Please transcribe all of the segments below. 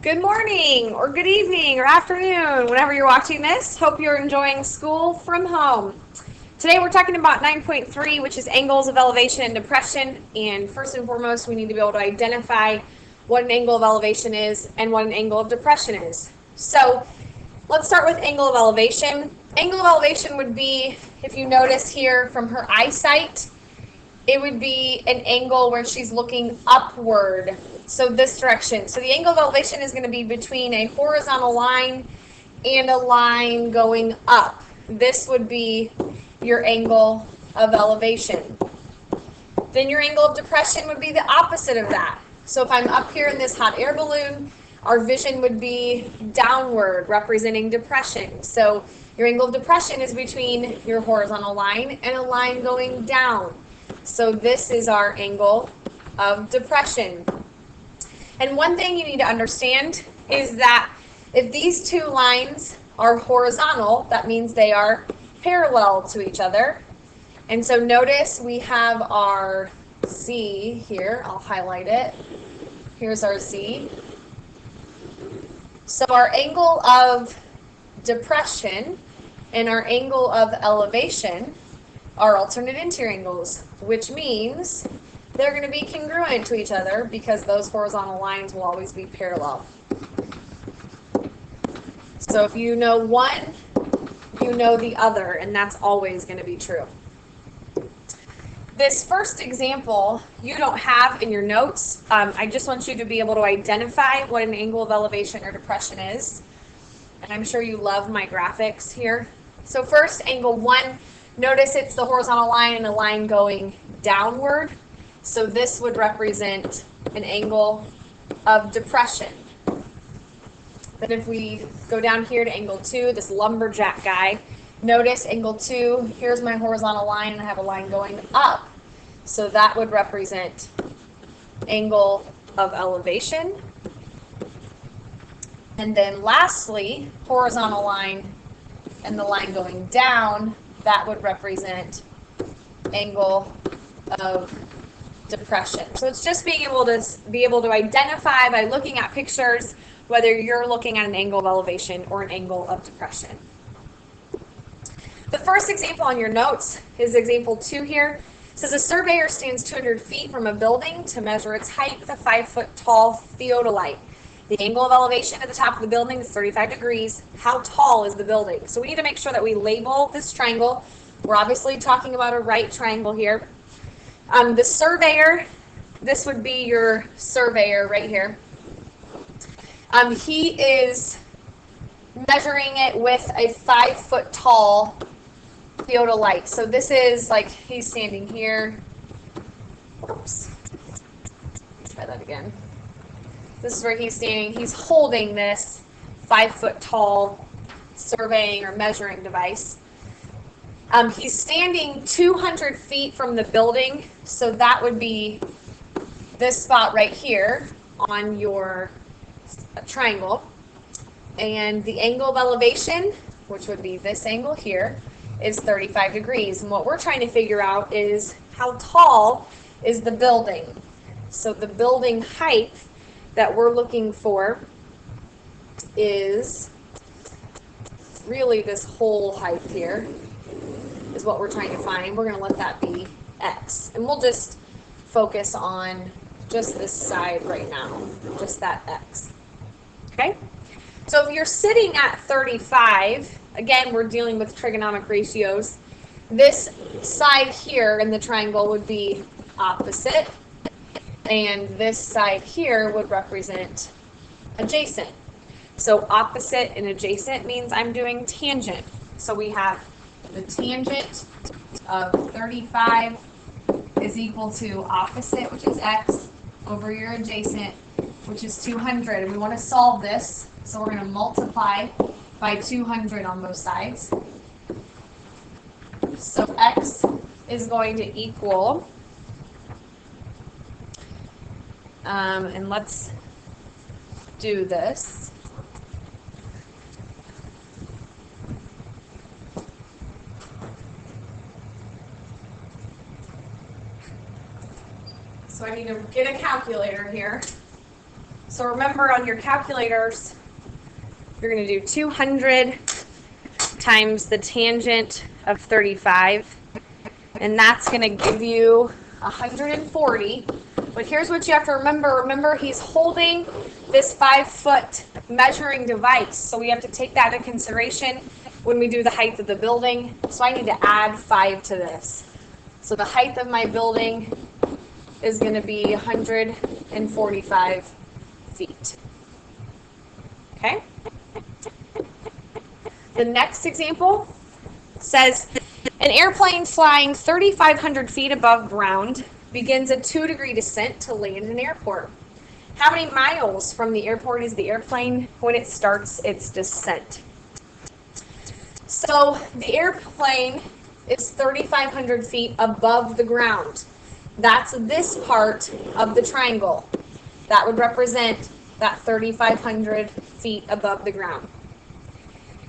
Good morning, or good evening, or afternoon, whenever you're watching this. Hope you're enjoying school from home. Today we're talking about 9.3, which is angles of elevation and depression. And first and foremost, we need to be able to identify what an angle of elevation is and what an angle of depression is. So let's start with angle of elevation. Angle of elevation would be, if you notice here from her eyesight, it would be an angle where she's looking upward. So this direction. So the angle of elevation is going to be between a horizontal line and a line going up. This would be your angle of elevation. Then your angle of depression would be the opposite of that. So if I'm up here in this hot air balloon, our vision would be downward, representing depression. So your angle of depression is between your horizontal line and a line going down. So this is our angle of depression. And one thing you need to understand is that if these two lines are horizontal, that means they are parallel to each other. And so notice we have our Z here. I'll highlight it. Here's our Z. So our angle of depression and our angle of elevation are alternate interior angles, which means they're going to be congruent to each other because those horizontal lines will always be parallel. So if you know one, you know the other, and that's always going to be true. This first example you don't have in your notes. I just want you to be able to identify what an angle of elevation or depression is. And I'm sure you love my graphics here. So first, angle 1. Notice it's the horizontal line and a line going downward. So this would represent an angle of depression. Then if we go down here to angle 2, this lumberjack guy, notice angle 2, here's my horizontal line and I have a line going up. So that would represent angle of elevation. And then lastly, horizontal line and the line going down, that would represent angle of depression. So it's just being able to identify by looking at pictures whether you're looking at an angle of elevation or an angle of depression. The first example on your notes is example 2 here. It says a surveyor stands 200 feet from a building to measure its height with a 5-foot tall theodolite. The angle of elevation at the top of the building is 35 degrees. How tall is the building? So we need to make sure that we label this triangle. We're obviously talking about a right triangle here. The surveyor, this would be your surveyor right here. He is measuring it with a 5-foot tall theodolite. So this is like he's standing here. Oops. Try that again. This is where he's standing. He's holding this 5-foot tall surveying or measuring device. He's standing 200 feet from the building, so that would be this spot right here on your triangle. And the angle of elevation, which would be this angle here, is 35 degrees. And what we're trying to figure out is how tall is the building. So the building height that we're looking for is really this whole height here is what we're trying to find. We're going to let that be X. And we'll just focus on just this side right now, just that X. Okay? So if you're sitting at 35, again, we're dealing with trigonomic ratios. This side here in the triangle would be opposite, and this side here would represent adjacent. So opposite and adjacent means I'm doing tangent. So we have the tangent of 35 is equal to opposite, which is X, over your adjacent, which is 200. And we want to solve this, so we're going to multiply by 200 on both sides. So X is going to equal, and let's do this. So I need to get a calculator here. So remember on your calculators, you're going to do 200 times the tangent of 35, and that's going to give you 140. But here's what you have to remember. Remember, he's holding this 5-foot measuring device, so we have to take that into consideration when we do the height of the building. So I need to add 5 to this. So the height of my building is going to be 145 feet. Okay? The next example says, an airplane flying 3,500 feet above ground begins a 2-degree descent to land in an airport. How many miles from the airport is the airplane when it starts its descent? So the airplane is 3,500 feet above the ground. That's this part of the triangle. That would represent that 3,500 feet above the ground.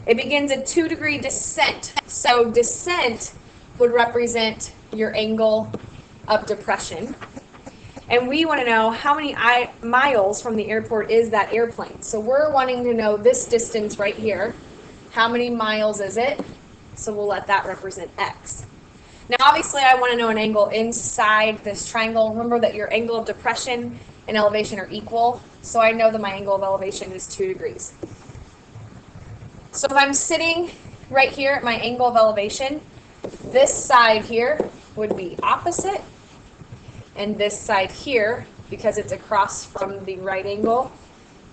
It begins a 2-degree descent. So descent would represent your angle of depression. And we want to know how many miles from the airport is that airplane. So we're wanting to know this distance right here. How many miles is it? So we'll let that represent x. Now obviously I want to know an angle inside this triangle. Remember that your angle of depression and elevation are equal. So I know that my angle of elevation is 2 degrees. So if I'm sitting right here at my angle of elevation, this side here would be opposite, and this side here, because it's across from the right angle,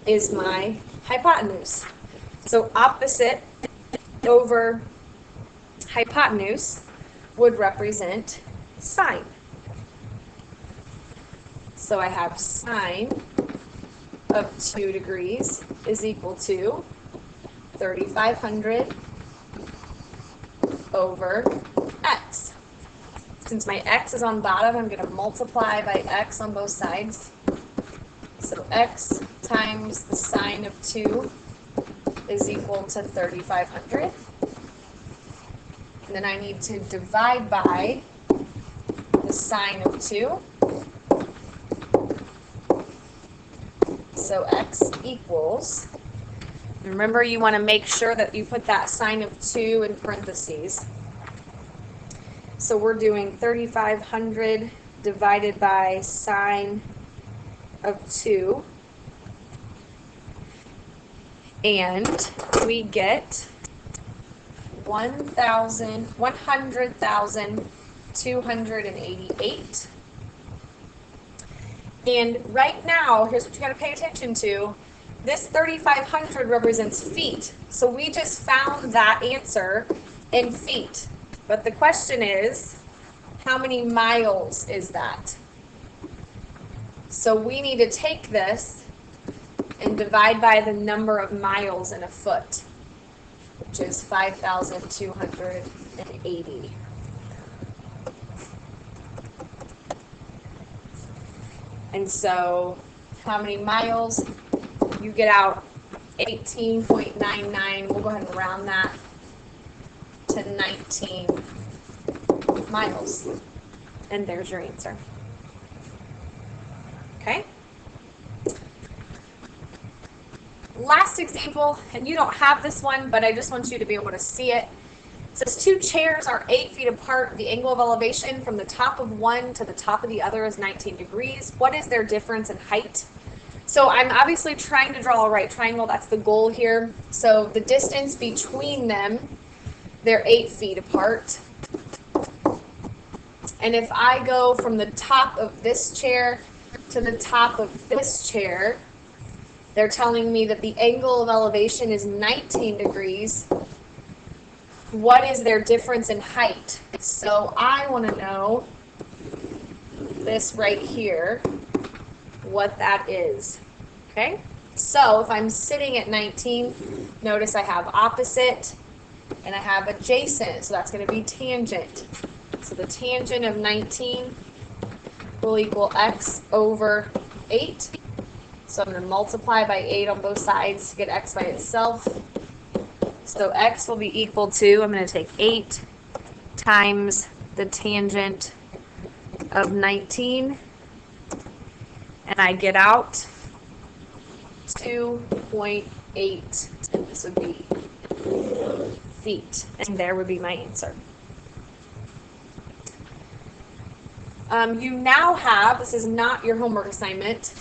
is my hypotenuse. So opposite over hypotenuse would represent sine. So I have sine of 2 degrees is equal to 3,500 over x. Since my x is on bottom, I'm going to multiply by x on both sides. So x times the sine of 2 is equal to 3,500. And then I need to divide by the sine of 2. So x equals, remember you want to make sure that you put that sine of 2 in parentheses. So we're doing 3,500 divided by sine of 2. And we get 100,288. And right now, here's what you got to pay attention to. This 3,500 represents feet. So we just found that answer in feet. But the question is, how many miles is that? So we need to take this and divide by the number of miles in a foot, which is 5,280. And so how many miles? You get out 18.99. We'll go ahead and round that to 19 miles. And there's your answer. Okay? Last example, and you don't have this one, but I just want you to be able to see it. It says 2 chairs are 8 feet apart. The angle of elevation from the top of one to the top of the other is 19 degrees. What is their difference in height? So I'm obviously trying to draw a right triangle. That's the goal here. So the distance between them, they're 8 feet apart. And if I go from the top of this chair to the top of this chair, they're telling me that the angle of elevation is 19 degrees. What is their difference in height? So I want to know this right here, what that is. Okay? So if I'm sitting at 19, notice I have opposite and I have adjacent. So that's going to be tangent. So the tangent of 19 will equal x over 8. So I'm going to multiply by 8 on both sides to get x by itself. So x will be equal to, I'm going to take 8 times the tangent of 19, and I get out 2.8, and this would be feet, and there would be my answer. You now have, this is not your homework assignment.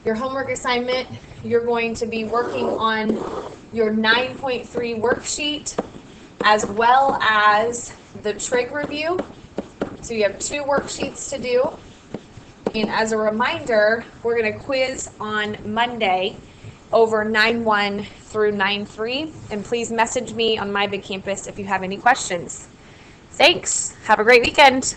Your homework assignment, you're going to be working on your 9.3 worksheet as well as the trig review. So you have 2 worksheets to do. And as a reminder, we're going to quiz on Monday over 9.1 through 9.3. And please message me on My Big Campus if you have any questions. Thanks. Have a great weekend.